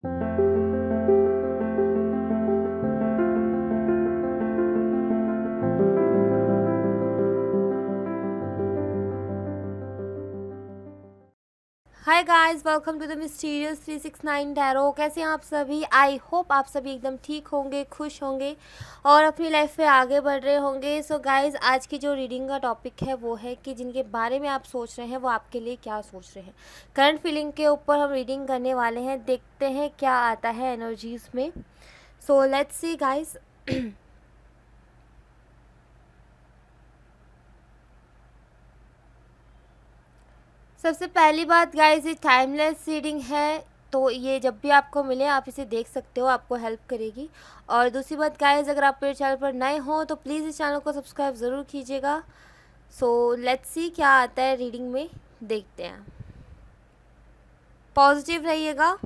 Hi guys, welcome to the mysterious 369 tarot. कैसे हैं आप सभी? आई होप आप सभी एकदम ठीक होंगे, खुश होंगे और अपनी लाइफ में आगे बढ़ रहे होंगे। सो गाइस, आज की जो रीडिंग का टॉपिक है वो है कि जिनके बारे में आप सोच रहे हैं वो आपके लिए क्या सोच रहे हैं। करंट फीलिंग के ऊपर हम रीडिंग करने वाले हैं, देखते हैं क्या आता है एनर्जीज में। So let's see guys. सबसे पहली बात गाइस, ये टाइमलेस रीडिंग है, तो ये जब भी आपको मिले आप इसे देख सकते हो, आपको हेल्प करेगी। और दूसरी बात गाइस, अगर आप मेरे चैनल पर नए हो तो प्लीज़ इस चैनल को सब्सक्राइब ज़रूर कीजिएगा। सो लेट्स सी क्या आता है रीडिंग में, देखते हैं। पॉजिटिव रहिएगा।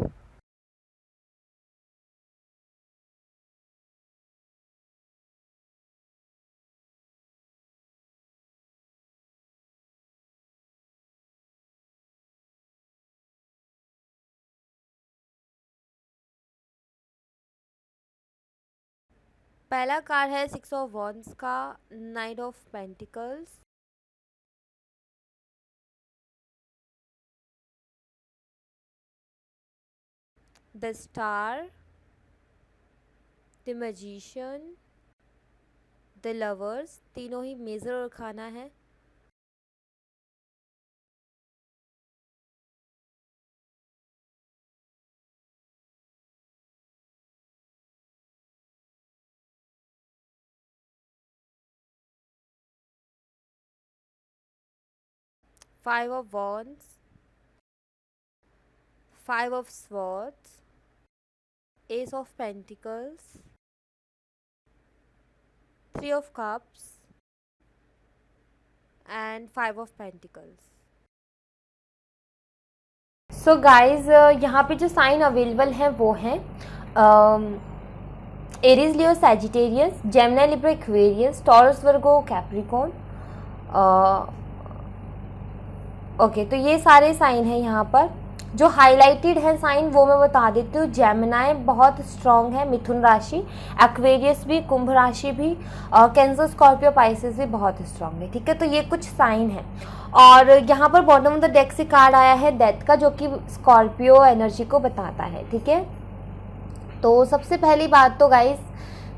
1 कार्ड है 6 ऑफ वॉन्ड्स का, night of pentacles, the star, the magician, the lovers. तीनों ही मेजर और खाना है। Five of wands, 5 of swords, ace of pentacles, 3 of cups and 5 of pentacles। So guys, यहाँ पे जो साइन अवेलेबल हैं वो हैं Aries, Leo, Sagittarius, Gemini, Libra, Aquarius, Taurus, Virgo, Capricorn. Okay, तो ये सारे साइन हैं यहाँ पर। जो हाईलाइटेड है साइन वो मैं बता देती हूँ। जेमिनी बहुत स्ट्रॉन्ग है, मिथुन राशि, एक्वेरियस भी, कुंभ राशि भी, कैंसर, स्कॉर्पियो, पाइसेस भी बहुत स्ट्रॉन्ग है। ठीक है, तो ये कुछ साइन है। और यहाँ पर बॉटम ऑफ द डेक से कार्ड आया है डेथ का, जो कि स्कॉर्पियो एनर्जी को बताता है। ठीक है, तो सबसे पहली बात तो गाइस,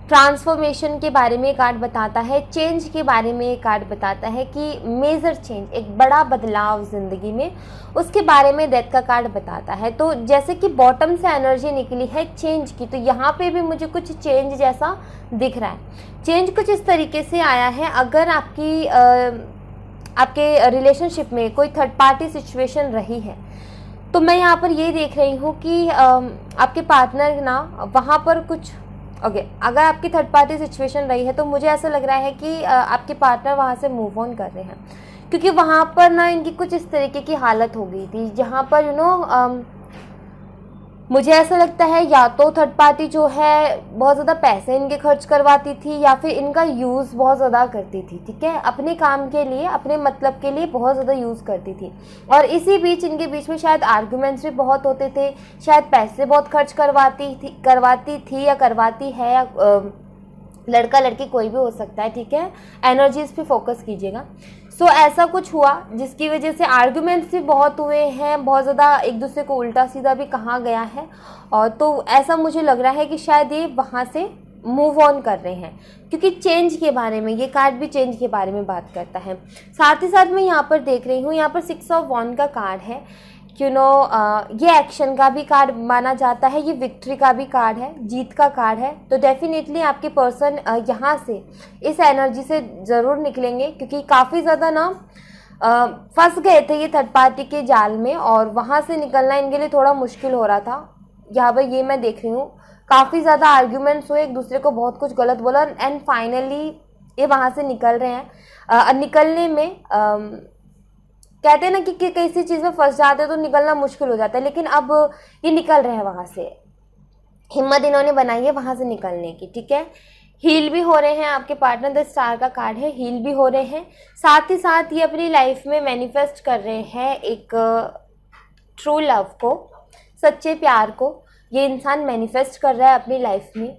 ट्रांसफॉर्मेशन के बारे में कार्ड बताता है, चेंज के बारे में कार्ड बताता है कि मेजर चेंज, एक बड़ा बदलाव ज़िंदगी में, उसके बारे में डेथ का कार्ड बताता है। तो जैसे कि बॉटम से एनर्जी निकली है चेंज की, तो यहाँ पे भी मुझे कुछ चेंज जैसा दिख रहा है। चेंज कुछ इस तरीके से आया है, अगर आपके रिलेशनशिप में कोई थर्ड पार्टी सिचुएशन रही है तो मैं यहाँ पर ये देख रही हूँ कि आपके पार्टनर ना वहाँ पर कुछ अगर आपकी थर्ड पार्टी सिचुएशन रही है तो मुझे ऐसा लग रहा है कि आपके पार्टनर वहाँ से मूव ऑन कर रहे हैं, क्योंकि वहाँ पर ना इनकी कुछ इस तरीके की हालत हो गई थी जहाँ पर मुझे ऐसा लगता है या तो थर्ड पार्टी जो है बहुत ज़्यादा पैसे इनके खर्च करवाती थी या फिर इनका यूज़ बहुत ज़्यादा करती थी। ठीक है, अपने काम के लिए, अपने मतलब के लिए बहुत ज़्यादा यूज़ करती थी। और इसी बीच इनके बीच में शायद आर्गुमेंट्स भी बहुत होते थे, शायद पैसे बहुत खर्च करवाती थी या करवाती है, या लड़का लड़की कोई भी हो सकता है। ठीक है, एनर्जीज पे फोकस कीजिएगा। सो ऐसा कुछ हुआ जिसकी वजह से आर्गुमेंट्स भी बहुत हुए हैं, बहुत ज़्यादा एक दूसरे को उल्टा सीधा भी कहा गया है। और तो ऐसा मुझे लग रहा है कि शायद ये वहाँ से मूव ऑन कर रहे हैं, क्योंकि चेंज के बारे में ये कार्ड भी चेंज के बारे में बात करता है। साथ ही साथ मैं यहाँ पर देख रही हूँ, यहाँ पर 6 ऑफ वॉन्ड का कार्ड है। ये एक्शन का भी कार्ड माना जाता है, ये विक्ट्री का भी कार्ड है, जीत का कार्ड है। तो डेफिनेटली आपके पर्सन यहाँ से इस एनर्जी से ज़रूर निकलेंगे, क्योंकि काफ़ी ज़्यादा ना फंस गए थे ये थर्ड पार्टी के जाल में, और वहाँ से निकलना इनके लिए थोड़ा मुश्किल हो रहा था। यहाँ पर ये मैं देख रही हूँ, काफ़ी ज़्यादा आर्ग्यूमेंट्स हुए, एक दूसरे को बहुत कुछ गलत बोला, एंड फाइनली ये वहाँ से निकल रहे हैं। निकलने में कहते हैं ना कि किसी चीज़ में फंस जाते हैं तो निकलना मुश्किल हो जाता है, लेकिन अब ये निकल रहे हैं वहाँ से। हिम्मत इन्होंने बनाई है वहाँ से निकलने की। ठीक है, हील भी हो रहे हैं आपके पार्टनर, द स्टार का कार्ड है, हील भी हो रहे हैं। साथ ही साथ ये अपनी लाइफ में मैनिफेस्ट कर रहे हैं एक ट्रू लव को, सच्चे प्यार को, ये इंसान मैनिफेस्ट कर रहा है अपनी लाइफ में।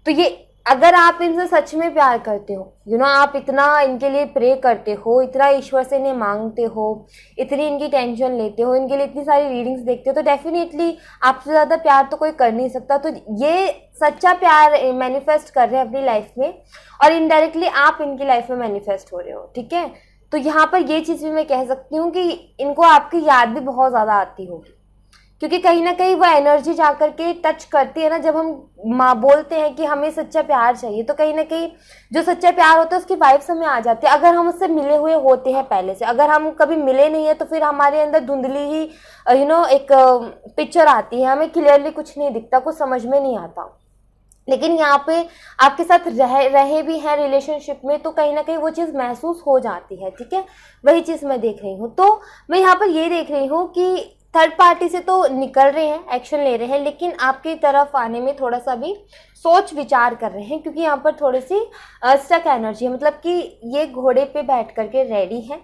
तो ये अगर आप इनसे सच में प्यार करते हो, आप इतना इनके लिए प्रे करते हो, इतना ईश्वर से इन्हें मांगते हो, इतनी इनकी टेंशन लेते हो, इनके लिए इतनी सारी रीडिंग्स देखते हो, तो डेफिनेटली आपसे ज़्यादा प्यार तो कोई कर नहीं सकता। तो ये सच्चा प्यार मैनिफेस्ट कर रहे हैं अपनी लाइफ में, और इनडायरेक्टली आप इनकी लाइफ में मैनिफेस्ट हो रहे हो, ठीक है। तो यहाँ पर ये चीज़ भी मैं कह सकती हूँ कि इनको आपकी याद भी बहुत ज़्यादा आती होगी, क्योंकि कहीं ना कहीं वो एनर्जी जा करके टच करती है ना। जब हम बोलते हैं कि हमें सच्चा प्यार चाहिए, तो कहीं ना कहीं जो सच्चा प्यार होता है उसकी वाइब्स हमें आ जाती है। अगर हम उससे मिले हुए होते हैं पहले से, अगर हम कभी मिले नहीं है, तो फिर हमारे अंदर धुंधली ही एक पिक्चर आती है, हमें क्लियरली कुछ नहीं दिखता, कुछ समझ में नहीं आता। लेकिन यहाँ पे आपके साथ रहे भी हैं रिलेशनशिप में, तो कहीं ना कहीं वो चीज़ महसूस हो जाती है, ठीक है। वही चीज़ मैं देख रही हूँ। तो मैं यहाँ पर ये देख रही हूँ कि थर्ड पार्टी से तो निकल रहे हैं, एक्शन ले रहे हैं, लेकिन आपकी तरफ आने में थोड़ा सा भी सोच विचार कर रहे हैं, क्योंकि यहाँ पर थोड़ी सी स्टक एनर्जी है। मतलब कि ये घोड़े पे बैठ करके रेडी है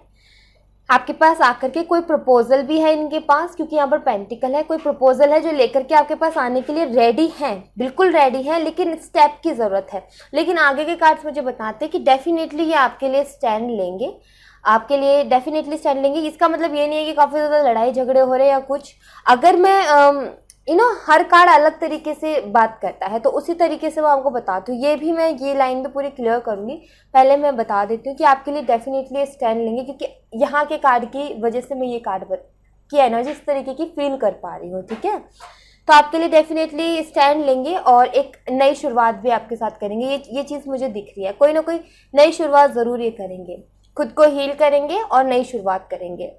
आपके पास आकर के। कोई प्रपोजल भी है इनके पास, क्योंकि यहाँ पर पेंटिकल है, कोई प्रपोजल है जो लेकर के आपके पास आने के लिए रेडी हैं, बिल्कुल रेडी है, लेकिन स्टेप की ज़रूरत है। लेकिन आगे के कार्ड्स मुझे बताते हैं कि डेफिनेटली ये आपके लिए स्टैंड लेंगे, आपके लिए डेफिनेटली स्टैंड लेंगे। इसका मतलब ये नहीं है कि काफ़ी ज़्यादा लड़ाई झगड़े हो रहे हैं या कुछ। अगर मैं हर कार्ड अलग तरीके से बात करता है, तो उसी तरीके से मैं आपको बताती हूँ। ये भी मैं ये लाइन तो पूरी क्लियर करूँगी, पहले मैं बता देती हूँ कि आपके लिए डेफिनेटली स्टैंड लेंगे, क्योंकि यहाँ के कार्ड की वजह से मैं ये कार्ड की एनर्जी इस तरीके की फील कर पा रही हूँ, ठीक है। तो आपके लिए डेफिनेटली स्टैंड लेंगे और एक नई शुरुआत भी आपके साथ करेंगे। ये चीज़ मुझे दिख रही है, कोई ना कोई नई शुरुआत ज़रूर ये करेंगे, खुद को हील करेंगे और नई शुरुआत करेंगे।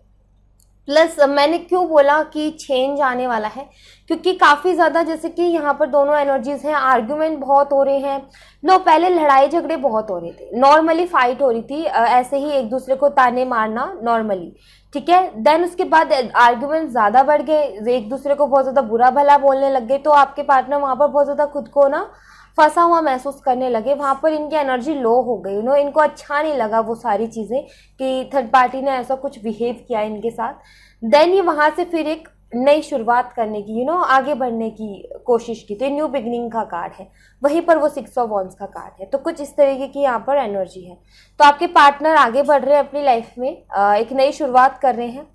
प्लस मैंने क्यों बोला कि चेंज आने वाला है, क्योंकि काफ़ी ज़्यादा जैसे कि यहाँ पर दोनों एनर्जीज हैं, आर्ग्यूमेंट बहुत हो रहे हैं। पहले लड़ाई झगड़े बहुत हो रहे थे, नॉर्मली फाइट हो रही थी, ऐसे ही एक दूसरे को ताने मारना नॉर्मली, ठीक है। देन उसके बाद आर्ग्यूमेंट ज़्यादा बढ़ गए, एक दूसरे को बहुत ज़्यादा बुरा भला बोलने लग गए, तो आपके पार्टनर वहाँ पर बहुत ज़्यादा खुद को ना फंसा हुआ महसूस करने लगे। वहाँ पर इनकी एनर्जी लो हो गई, इनको अच्छा नहीं लगा वो सारी चीज़ें कि थर्ड पार्टी ने ऐसा कुछ बिहेव किया इनके साथ। देन ये वहाँ से फिर एक नई शुरुआत करने की आगे बढ़ने की कोशिश की। तो न्यू बिगनिंग का कार्ड है, वहीं पर वो 6 ऑफ वॉन्ड्स का कार्ड है। तो कुछ इस तरीके की यहाँ पर एनर्जी है। तो आपके पार्टनर आगे बढ़ रहे हैं अपनी लाइफ में, एक नई शुरुआत कर रहे हैं।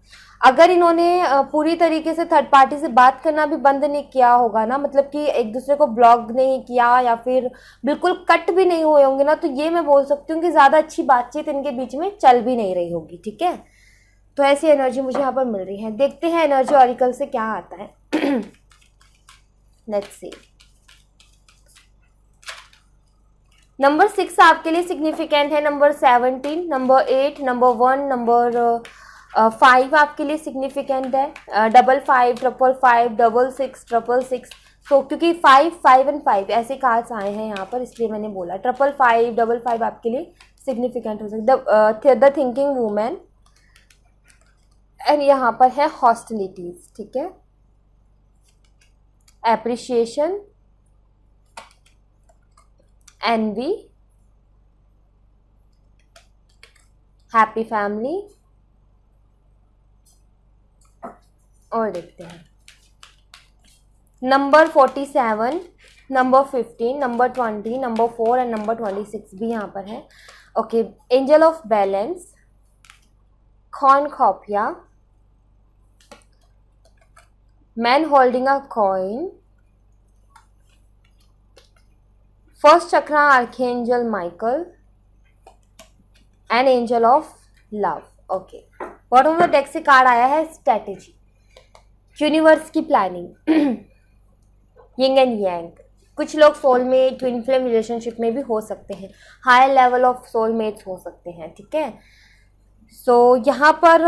अगर इन्होंने पूरी तरीके से थर्ड पार्टी से बात करना भी बंद नहीं किया होगा ना, मतलब कि एक दूसरे को ब्लॉक नहीं किया या फिर बिल्कुल कट भी नहीं हुए होंगे ना, तो ये मैं बोल सकती हूँ कि ज़्यादा अच्छी बातचीत इनके बीच में चल भी नहीं रही होगी, ठीक है। तो ऐसी एनर्जी मुझे यहाँ पर मिल रही है। देखते हैं एनर्जी ऑरिकल से क्या आता है। Let's see. नंबर 6 आपके लिए सिग्निफिकेंट है, नंबर 17, नंबर 8, नंबर 1, नंबर 5 आपके लिए सिग्निफिकेंट है, 55, 555, 66, 666। तो क्योंकि 5, 5 एंड 5 ऐसे कार्ड्स आए हैं यहाँ पर, इसलिए मैंने बोला 555, 55 आपके लिए सिग्निफिकेंट हो सकता है। द थिंकिंग वूमेन, एंड यहाँ पर है हॉस्टिलिटीज, ठीक है, एप्रिशिएशन, एनवी, हैप्पी फैमिली। और देखते हैं number 47, number 15, number 20, number 4 and number 26 भी यहाँ पर है। Okay, angel of balance, cornucopia, man holding a coin, first chakra archangel Michael, and angel of love. Okay, bottom of the deck से card आया है स्ट्रेटेजी, यूनिवर्स की प्लानिंग, यिंग एंड यांग। कुछ लोग सोलमेट, ट्विन फ्लेम रिलेशनशिप में भी हो सकते हैं, हाई लेवल ऑफ सोलमेट्स हो सकते हैं, ठीक है। सो यहाँ पर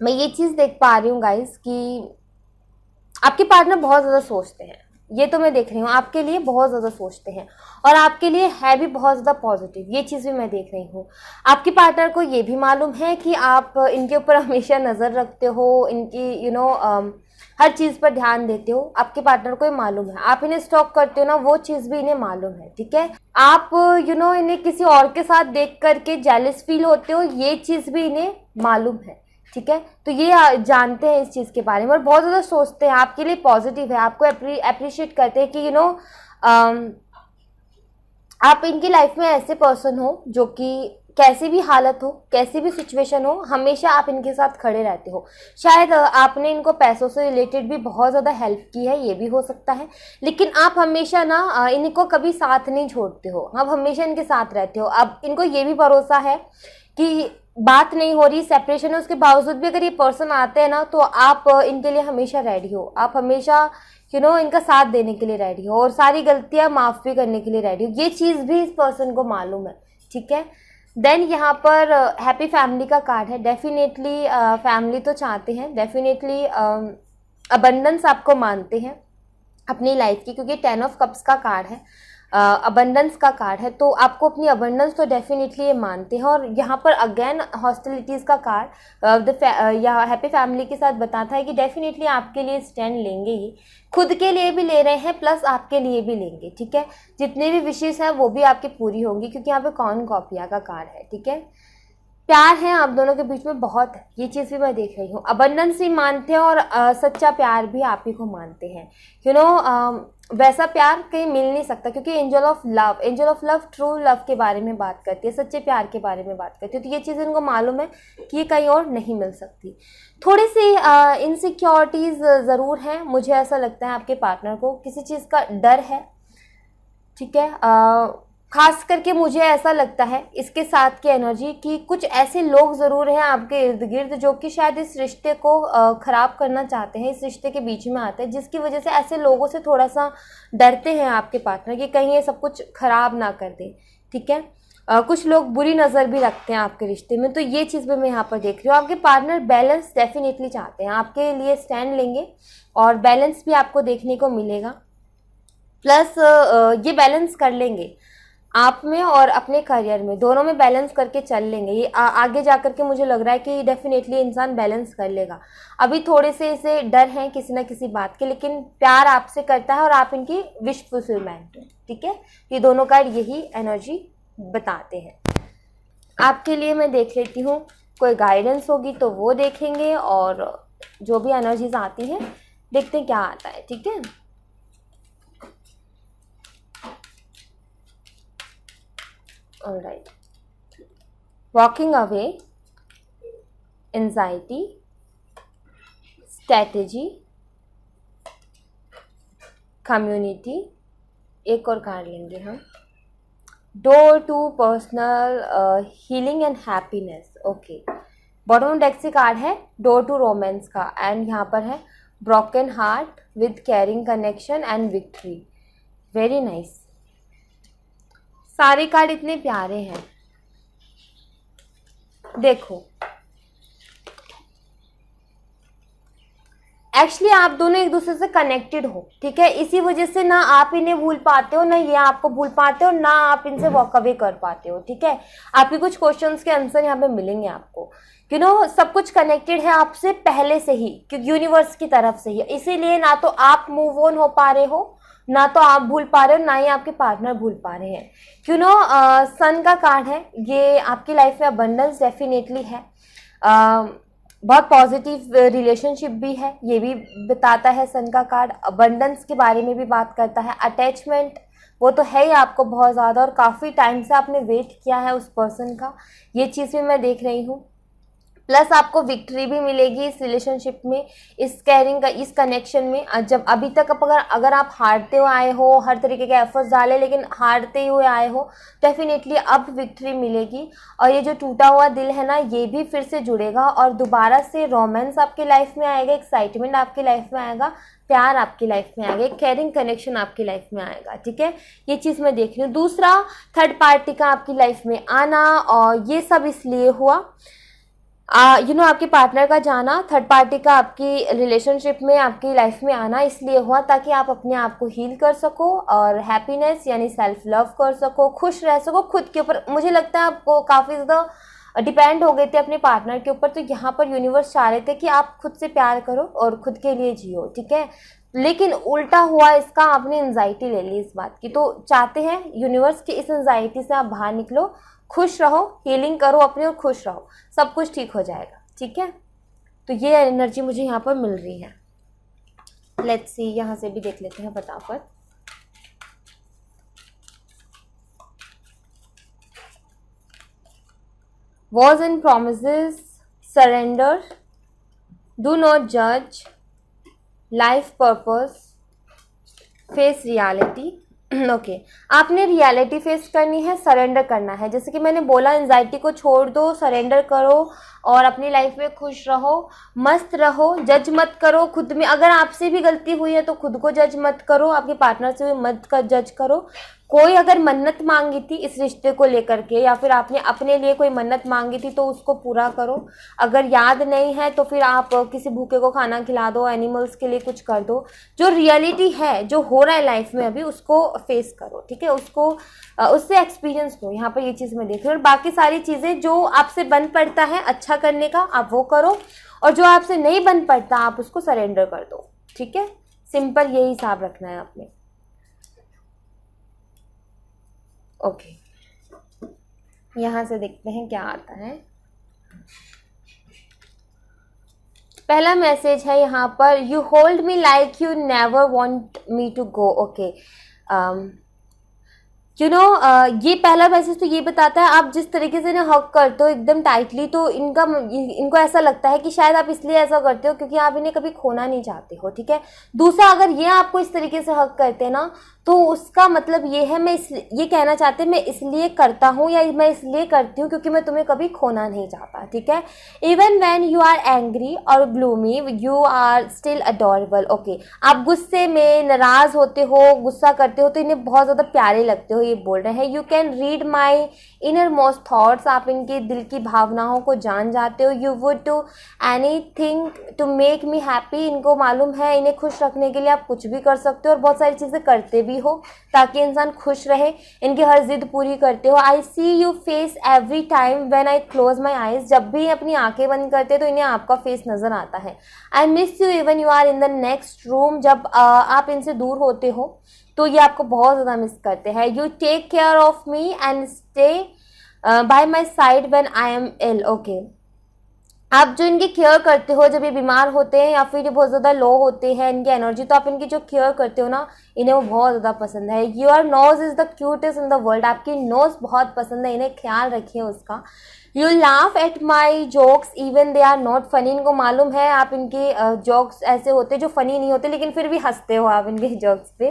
मैं ये चीज़ देख पा रही हूँ गाइस कि आपके पार्टनर बहुत ज़्यादा सोचते हैं, ये तो मैं देख रही हूँ, आपके लिए बहुत ज़्यादा सोचते हैं और आपके लिए है भी बहुत ज़्यादा पॉजिटिव, ये चीज़ भी मैं देख रही हूँ। आपके पार्टनर को ये भी मालूम है कि आप इनके ऊपर हमेशा नज़र रखते हो, इनकी हर चीज़ पर ध्यान देते हो, आपके पार्टनर को ये मालूम है। आप इन्हें स्टॉक करते हो ना, वो चीज़ भी इन्हें मालूम है, ठीक है। आप इन्हें किसी और के साथ देख करके जेलस फील होते हो, ये चीज़ भी इन्हें मालूम है, ठीक है। तो ये जानते हैं इस चीज़ के बारे में और बहुत ज़्यादा सोचते हैं, आपके लिए पॉजिटिव है, आपको अप्रिशिएट करते हैं कि आप इनकी लाइफ में ऐसे पर्सन हो जो कि कैसी भी हालत हो, कैसी भी सिचुएशन हो, हमेशा आप इनके साथ खड़े रहते हो। शायद आपने इनको पैसों से रिलेटेड भी बहुत ज़्यादा हेल्प की है, ये भी हो सकता है, लेकिन आप हमेशा ना इनको कभी साथ नहीं छोड़ते हो, आप हमेशा इनके साथ रहते हो। अब इनको ये भी भरोसा है कि बात नहीं हो रही, सेपरेशन है, उसके बावजूद भी अगर ये पर्सन आते हैं ना तो आप इनके लिए हमेशा रेडी हो, आप हमेशा इनका साथ देने के लिए रेडी हो और सारी गलतियां माफ़ भी करने के लिए रेडी हो। ये चीज़ भी इस पर्सन को मालूम है, ठीक है। देन यहाँ पर हैप्पी फैमिली का कार्ड है। डेफिनेटली फैमिली तो चाहते हैं, डेफिनेटली अबंडेंस आपको मानते हैं अपनी लाइफ की, क्योंकि 10 ऑफ कप्स का कार्ड है, अबंडेंस का कार्ड है, तो आपको अपनी अबंडेंस तो डेफिनेटली ये मानते हैं। और यहाँ पर अगेन हॉस्टिलिटीज़ का कार्ड या हैप्पी फैमिली के साथ बताता है कि डेफिनेटली आपके लिए स्टैंड लेंगे ही, खुद के लिए भी ले रहे हैं प्लस आपके लिए भी लेंगे, ठीक है। जितने भी विशेष हैं वो भी आपकी पूरी होंगी, क्योंकि यहाँ पे कॉर्नुकोपिया का कार्ड है, ठीक है। प्यार है आप दोनों के बीच में बहुत है, ये चीज़ भी मैं देख रही हूँ। अबंडेंस भी मानते हैं और सच्चा प्यार भी आप ही को मानते हैं। वैसा प्यार कहीं मिल नहीं सकता, क्योंकि angel of love true love के बारे में बात करती है, सच्चे प्यार के बारे में बात करती है। तो ये चीज़ इनको मालूम है कि ये कहीं और नहीं मिल सकती। थोड़ी सी इनसिक्योरिटीज़ ज़रूर हैं, मुझे ऐसा लगता है आपके पार्टनर को किसी चीज़ का डर है, ठीक है। खास करके मुझे ऐसा लगता है इसके साथ की एनर्जी कि कुछ ऐसे लोग ज़रूर हैं आपके इर्द गिर्द जो कि शायद इस रिश्ते को ख़राब करना चाहते हैं, इस रिश्ते के बीच में आते हैं, जिसकी वजह से ऐसे लोगों से थोड़ा सा डरते हैं आपके पार्टनर कि कहीं ये सब कुछ ख़राब ना कर दें, ठीक है। कुछ लोग बुरी नज़र भी रखते हैं आपके रिश्ते में, तो ये चीज़ भी मैं यहाँ पर देख रही हूँ। आपके पार्टनर बैलेंस डेफिनेटली चाहते हैं, आपके लिए स्टैंड लेंगे और बैलेंस भी आपको देखने को मिलेगा। प्लस ये बैलेंस कर लेंगे आप में और अपने करियर में, दोनों में बैलेंस करके चल लेंगे। ये आगे जा कर के मुझे लग रहा है कि डेफिनेटली इंसान बैलेंस कर लेगा। अभी थोड़े से इसे डर हैं किसी ना किसी बात के, लेकिन प्यार आपसे करता है और आप इनकी विश फुलफिलमेंट, ठीक है। ये दोनों कार्ड यही एनर्जी बताते हैं। आपके लिए मैं देख लेती हूँ, कोई गाइडेंस होगी तो वो देखेंगे, और जो भी एनर्जीज आती हैं देखते हैं क्या आता है, ठीक है। All right. Walking away, anxiety, strategy, community, एक और कार्ड लेंगे हम, door to personal healing and happiness. Okay, bottom deck से कार्ड है डोर टू रोमांस का, एंड यहाँ पर है broken heart with caring connection and victory. Very nice, सारे कार्ड इतने प्यारे हैं। देखो एक्चुअली आप दोनों एक दूसरे से कनेक्टेड हो, ठीक है। इसी वजह से ना आप इन्हें भूल पाते हो, ना ये आपको भूल पाते हो, ना आप इनसे वॉक अवे कर पाते हो, ठीक है। आपके कुछ क्वेश्चंस के आंसर यहाँ पे मिलेंगे आपको। सब कुछ कनेक्टेड है आपसे पहले से ही, क्योंकि यूनिवर्स की तरफ से ही, इसीलिए ना तो आप मूव ऑन हो पा रहे हो, ना तो आप भूल पा रहे हो, ना ही आपके पार्टनर भूल पा रहे हैं। सन का कार्ड है, ये आपकी लाइफ में अबंडेंस डेफिनेटली है, बहुत पॉजिटिव रिलेशनशिप भी है, ये भी बताता है सन का कार्ड। अबंडेंस के बारे में भी बात करता है, अटैचमेंट वो तो है ही आपको बहुत ज़्यादा, और काफ़ी टाइम से आपने वेट किया है उस पर्सन का, ये चीज़ भी मैं देख रही हूँ। प्लस आपको विक्ट्री भी मिलेगी इस रिलेशनशिप में, इस कैरिंग का, इस कनेक्शन में। जब अभी तक अगर आप हारते हुए आए हो, हर तरीके के एफर्ट्स डाले लेकिन हारते हुए आए हो, डेफिनेटली अब विक्ट्री मिलेगी। और ये जो टूटा हुआ दिल है ना, ये भी फिर से जुड़ेगा और दोबारा से रोमांस आपकी लाइफ में आएगा, एक्साइटमेंट आपकी लाइफ में आएगा, प्यार आपकी लाइफ में आएगा, कैरिंग कनेक्शन आपकी लाइफ में आएगा, ठीक है। ये चीज़ मैं देख रही हूँ। दूसरा, थर्ड पार्टी का आपकी लाइफ में आना, और ये सब इसलिए हुआ आपके पार्टनर का जाना, थर्ड पार्टी का आपकी रिलेशनशिप में, आपकी लाइफ में आना इसलिए हुआ ताकि आप अपने आप को हील कर सको और हैप्पीनेस यानी सेल्फ लव कर सको, खुश रह सको खुद के ऊपर। मुझे लगता है आपको काफ़ी ज़्यादा डिपेंड हो गए थे अपने पार्टनर के ऊपर, तो यहाँ पर यूनिवर्स चाह रहे थे कि आप खुद से प्यार करो और खुद के लिए जियो, ठीक है। लेकिन उल्टा हुआ इसका, आपने एंजाइटी ले ली इस बात की, तो चाहते हैं यूनिवर्स की इस एंजाइटी से आप बाहर निकलो, खुश रहो, हीलिंग करो अपने और खुश रहो, सब कुछ ठीक हो जाएगा, ठीक है। तो ये एनर्जी मुझे यहाँ पर मिल रही है। लेट्स सी, यहाँ से भी देख लेते हैं फटाफट। Vows and promises, surrender, do not जज, life purpose, face reality. Okay, आपने रियलिटी फेस करनी है, सरेंडर करना है। जैसे कि मैंने बोला, एंजाइटी को छोड़ दो, सरेंडर करो और अपनी लाइफ में खुश रहो, मस्त रहो, जज मत करो खुद में। अगर आपसे भी गलती हुई है तो खुद को जज मत करो, आपके पार्टनर से भी मत कर जज करो। कोई अगर मन्नत मांगी थी इस रिश्ते को लेकर के, या फिर आपने अपने लिए कोई मन्नत मांगी थी, तो उसको पूरा करो। अगर याद नहीं है तो फिर आप किसी भूखे को खाना खिला दो, एनिमल्स के लिए कुछ कर दो। जो रियलिटी है, जो हो रहा है लाइफ में अभी, उसको फेस करो, ठीक है। उसको उससे एक्सपीरियंस लो। यहाँ पर ये चीज़ मैं देख रही हूँ। और बाकी सारी चीज़ें जो आपसे बन पड़ता है अच्छा करने का, आप वो करो, और जो आपसे नहीं बन पड़ता आप उसको सरेंडर कर दो, ठीक है। सिंपल यही हिसाब रखना है आपने। ओके, यहाँ से देखते हैं क्या आता है। पहला मैसेज है यहाँ पर, you hold me like you never want me to go. Okay, you know, ये पहला मैसेज तो ये बताता है आप जिस तरीके से इन्हें हक करते हो एकदम टाइटली, तो इनको ऐसा लगता है कि शायद आप इसलिए ऐसा करते हो क्योंकि आप इन्हें कभी खोना नहीं चाहते हो, ठीक है। दूसरा, अगर ये आपको इस तरीके से हक करते हैं ना, तो उसका मतलब ये है, ये कहना चाहते हैं मैं इसलिए करता हूँ या मैं इसलिए करती हूँ क्योंकि मैं तुम्हें कभी खोना नहीं चाहता, ठीक है। Even when you are angry और gloomy you are still adorable. Okay, आप गुस्से में नाराज होते हो, गुस्सा करते हो तो इन्हें बहुत ज़्यादा प्यारे लगते हो, ये बोल रहे हैं। You can read my inner most thoughts, आप इनके दिल की भावनाओं को जान जाते हो। You would do anything to make me happy, इनको मालूम है इन्हें खुश रखने के लिए आप कुछ भी कर सकते हो और बहुत सारी चीज़ें करते भी हो ताकि इंसान खुश रहे। इनकी हर जिद पूरी करते हो। I see you face every time when I close my eyes, जब भी अपनी आंखें बंद करते हैं तो इन्हें आपका फेस नजर आता है। I miss you even you are in the next room, जब आप इनसे दूर होते हो तो ये आपको बहुत ज़्यादा मिस करते हैं। You take care of me and stay by my side when I am ill. Okay, आप जो इनकी केयर करते हो जब ये बीमार होते हैं या फिर ये बहुत ज़्यादा लो होते हैं इनकी एनर्जी, तो आप इनकी जो केयर करते हो ना, इन्हें वो बहुत ज़्यादा पसंद है। Your nose is the cutest in the world, आपकी नोज बहुत पसंद है, इन्हें ख्याल रखिए उसका। You laugh at my jokes even they are not funny, इनको मालूम है आप इनके जोक्स ऐसे होते हैं जो फनी नहीं होते लेकिन फिर भी हंसते हो आप इनके जोक्स पे।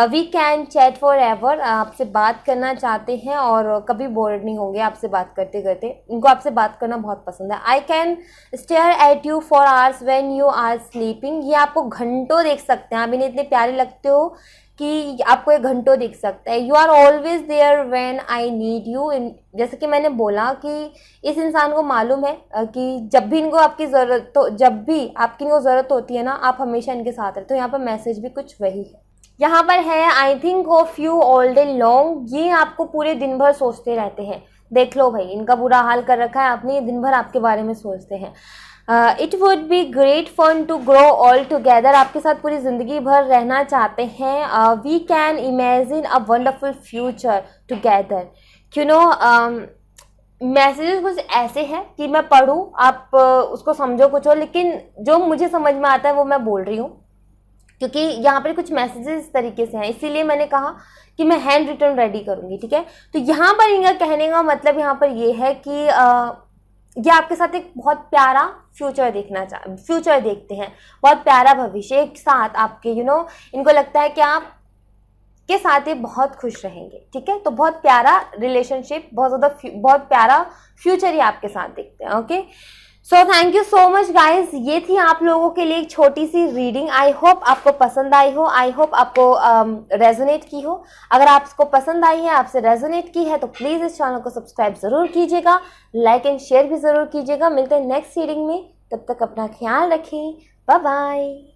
We can chat forever, आपसे बात करना चाहते हैं और कभी बोर्ड नहीं होंगे आपसे बात करते करते, इनको आपसे बात करना बहुत पसंद है। I can stare at you for hours when you are sleeping, ये आपको घंटों देख सकते हैं, आप इन्हें इतने प्यारे लगते हो कि आपको एक घंटों दिख सकता है। You are always there when I need you, जैसे कि मैंने बोला कि इस इंसान को मालूम है कि जब भी इनको आपकी ज़रूरत, तो जब भी आपकी इनको ज़रूरत होती है ना, आप हमेशा इनके साथ रहते हो। तो यहाँ पर मैसेज भी कुछ वही है। यहाँ पर है, I think of you all day long, ये आपको पूरे दिन भर सोचते रहते हैं। देख लो भाई, इनका बुरा हाल कर रखा है आपने, दिन भर आपके बारे में सोचते हैं। It would be great fun to grow all together, आपके साथ पूरी ज़िंदगी भर रहना चाहते हैं। We can imagine a wonderful future together. You know, messages कुछ ऐसे हैं कि मैं पढ़ूँ, आप उसको समझो कुछ हो, लेकिन जो मुझे समझ में आता है वो मैं बोल रही हूँ, क्योंकि यहाँ पर कुछ मैसेजेस इस तरीके से हैं, इसीलिए मैंने कहा कि मैं हैंड रिटन रेडी करूँगी, ठीक है। तो यहाँ पर इनका कहने का मतलब यहाँ पर ये है कि ये आपके साथ एक बहुत प्यारा फ्यूचर फ्यूचर देखते हैं, बहुत प्यारा भविष्य एक साथ आपके। इनको लगता है कि आप के साथ ये बहुत खुश रहेंगे, ठीक है। तो बहुत प्यारा रिलेशनशिप, बहुत प्यारा फ्यूचर ही आपके साथ देखते हैं। Okay, so thank you so much guys, ये थी आप लोगों के लिए एक छोटी सी रीडिंग। आई होप आपको पसंद आई हो, आई होप आपको रेजोनेट की हो। अगर आपको पसंद आई है, आपसे रेजोनेट की है, तो प्लीज़ इस चैनल को सब्सक्राइब ज़रूर कीजिएगा, लाइक एंड शेयर भी ज़रूर कीजिएगा। मिलते हैं नेक्स्ट रीडिंग में, तब तक अपना ख्याल रखें, बाय बाय।